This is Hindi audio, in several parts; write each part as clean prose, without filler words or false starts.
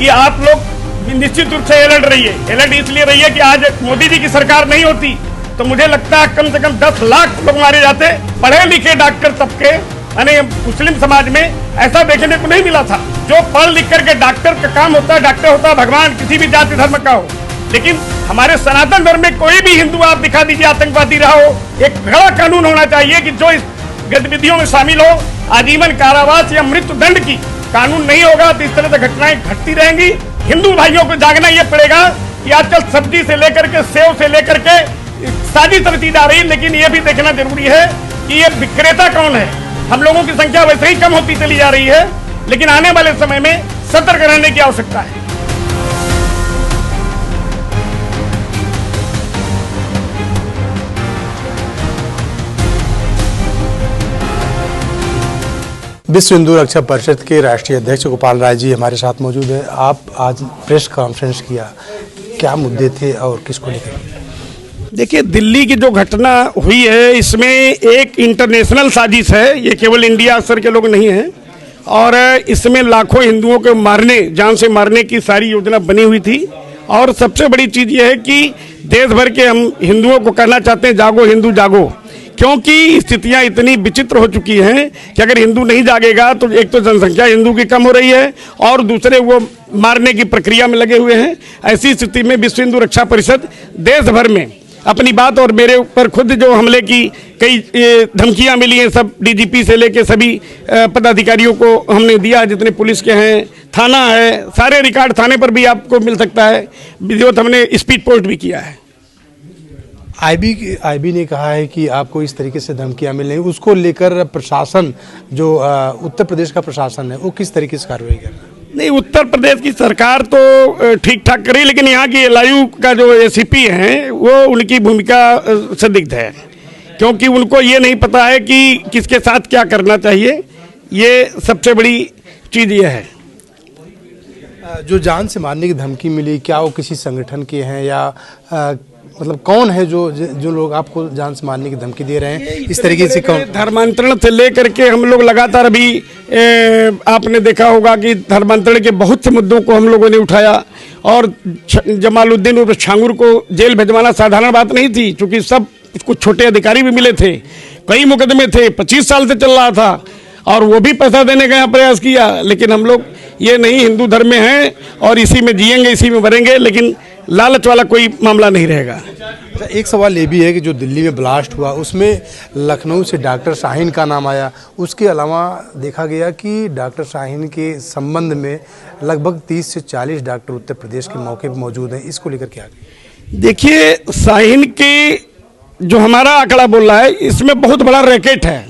कि आप लोग निश्चित रूप से अलर्ट रहिए। अलर्ट इसलिए रहिए कि आज मोदी जी की सरकार नहीं होती तो मुझे लगता है कम से कम 10 लाख लोग मारे जाते। पढ़े लिखे डॉक्टर तबके यानी मुस्लिम समाज में ऐसा देखने को नहीं मिला था। जो पढ़ लिख करके डॉक्टर का काम होता है, डॉक्टर होता है भगवान, किसी भी जाति धर्म का हो। लेकिन हमारे सनातन धर्म में कोई भी हिंदू आप दिखा दीजिए आतंकवादी रहा हो, एक बड़ा कानून होना चाहिए कि जो इस गतिविधियों में शामिल हो आजीवन कारावास या मृत्यु दंड की। कानून नहीं होगा तो इस तरह से घटनाएं घटती रहेंगी। हिंदू भाइयों को जागना ये पड़ेगा कि आजकल सब्जी से लेकर के सेव से लेकर के साजिश रची जा रही है, लेकिन ये भी देखना जरूरी है कि ये विक्रेता कौन है। हम लोगों की संख्या वैसे ही कम होती चली जा रही है, लेकिन आने वाले समय में सतर्क रहने की आवश्यकता है। विश्व हिंदू रक्षा परिषद के राष्ट्रीय अध्यक्ष गोपाल राय जी हमारे साथ मौजूद है। आप आज प्रेस कॉन्फ्रेंस किया, क्या मुद्दे थे और किसको लेकर? देखिए, दिल्ली की जो घटना हुई है इसमें एक इंटरनेशनल साजिश है। ये केवल इंडिया स्तर के लोग नहीं हैं और इसमें लाखों हिंदुओं को मारने, जान से मारने की सारी योजना बनी हुई थी। और सबसे बड़ी चीज़ ये है कि देश भर के हम हिंदुओं को कहना चाहते हैं, जागो हिंदू जागो, क्योंकि स्थितियां इतनी विचित्र हो चुकी हैं कि अगर हिंदू नहीं जागेगा तो एक तो जनसंख्या हिंदू की कम हो रही है और दूसरे वो मारने की प्रक्रिया में लगे हुए हैं। ऐसी स्थिति में विश्व हिंदू रक्षा परिषद देश भर में अपनी बात, और मेरे ऊपर खुद जो हमले की कई धमकियां मिली हैं, सब डीजीपी से लेके सभी पदाधिकारियों को हमने दिया, जितने पुलिस के हैं, थाना है, सारे रिकॉर्ड थाने पर भी आपको मिल सकता है। विधिवत हमने स्पीड पोस्ट भी किया है। आईबी ने कहा है कि आपको इस तरीके से धमकियां मिल रही, उसको लेकर प्रशासन जो उत्तर प्रदेश का प्रशासन है वो किस तरीके से कार्रवाई कर रहा है? नहीं, उत्तर प्रदेश की सरकार तो ठीक ठाक करी, लेकिन यहाँ की एलआईयू का जो एसीपी हैं वो उनकी भूमिका संदिग्ध है, क्योंकि उनको ये नहीं पता है कि किसके साथ क्या करना चाहिए। ये सबसे बड़ी चीज़ ये है। जो जान से मारने की धमकी मिली, क्या वो किसी संगठन के हैं या मतलब कौन है जो लोग आपको जान से मारने की धमकी दे रहे हैं? इस तरीके से कौन? धर्मांतरण से लेकर के हम लोग लगातार अभी आपने देखा होगा कि धर्मांतरण के बहुत से मुद्दों को हम लोगों ने उठाया और जमालुद्दीन उर्फ छांगुर को जेल भिजवाना साधारण बात नहीं थी, क्योंकि सब कुछ छोटे अधिकारी भी मिले थे, कई मुकदमे थे, 25 साल से चल रहा था और वो भी पैसा देने का प्रयास किया। लेकिन हम लोग ये नहीं, हिंदू धर्म में हैं और इसी में जिएंगे, इसी में मरेंगे, लेकिन लालच वाला कोई मामला नहीं रहेगा। एक सवाल ये भी है कि जो दिल्ली में ब्लास्ट हुआ उसमें लखनऊ से डॉक्टर शाहीन का नाम आया, उसके अलावा देखा गया कि डॉक्टर शाहीन के संबंध में लगभग 30 से 40 डॉक्टर उत्तर प्रदेश के मौके पर मौजूद हैं। इसको लेकर क्या? देखिए, शाहीन के जो हमारा आंकड़ा बोल रहा है इसमें बहुत बड़ा रैकेट है,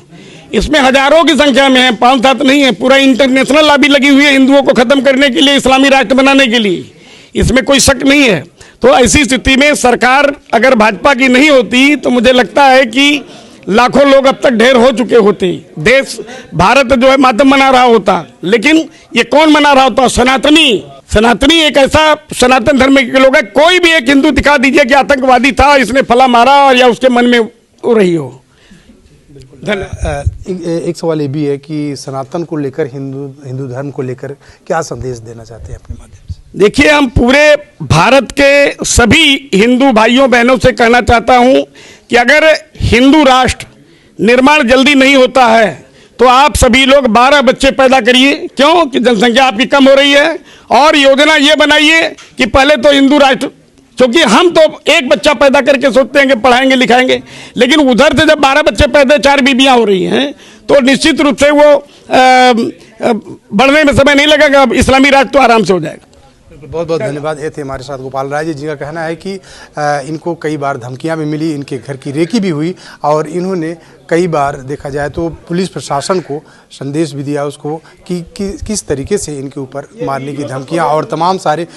इसमें हजारों की संख्या में है, 5-7 नहीं है। पूरा इंटरनेशनल लॉबी लगी हुई है हिंदुओं को खत्म करने के लिए, इस्लामी राष्ट्र बनाने के लिए, इसमें कोई शक नहीं है। तो ऐसी स्थिति में सरकार अगर भाजपा की नहीं होती तो मुझे लगता है कि लाखों लोग अब तक ढेर हो चुके होते, देश भारत जो है मातम मना रहा होता। लेकिन ये कौन मना रहा होता? सनातनी एक ऐसा सनातन धर्म के लोग है, कोई भी एक हिंदू दिखा दीजिए कि आतंकवादी था, इसने फला मारा या उसके मन में हो रही हो। एक सवाल ये भी है कि सनातन को लेकर, हिंदू धर्म को लेकर क्या संदेश देना चाहते हैं अपने माध्यम से? देखिए, हम पूरे भारत के सभी हिंदू भाइयों बहनों से कहना चाहता हूं कि अगर हिंदू राष्ट्र निर्माण जल्दी नहीं होता है तो आप सभी लोग 12 बच्चे पैदा करिए। क्यों? कि जनसंख्या आपकी कम हो रही है। और योजना ये बनाइए कि पहले तो हिंदू राष्ट्र, क्योंकि हम तो एक बच्चा पैदा करके सोचते हैं कि पढ़ाएंगे लिखाएंगे, लेकिन उधर से जब 12 बच्चे पैदा, 4 बीबियां हो रही हैं, तो निश्चित रूप से वो बढ़ने में समय नहीं लगेगा, इस्लामी राज तो आराम से हो जाएगा। बहुत बहुत धन्यवाद। ये थे हमारे साथ गोपाल राय जी, जिनका कहना है कि इनको कई बार धमकियां भी मिली, इनके घर की रेकी भी हुई और इन्होंने कई बार देखा जाए तो पुलिस प्रशासन को संदेश भी दिया उसको कि किस तरीके से इनके ऊपर मारने की धमकियां और तमाम सारे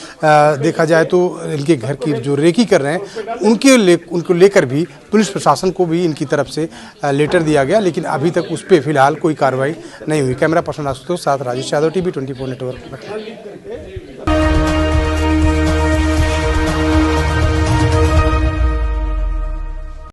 देखा जाए तो इनके घर की जो रेकी कर रहे हैं उनको लेकर भी पुलिस प्रशासन को भी इनकी तरफ से लेटर दिया गया, लेकिन अभी तक उस पर फिलहाल कोई कार्रवाई नहीं हुई। कैमरा पर्सन आशुतोष साथ राजेश यादव, TV 24 नेटवर्क।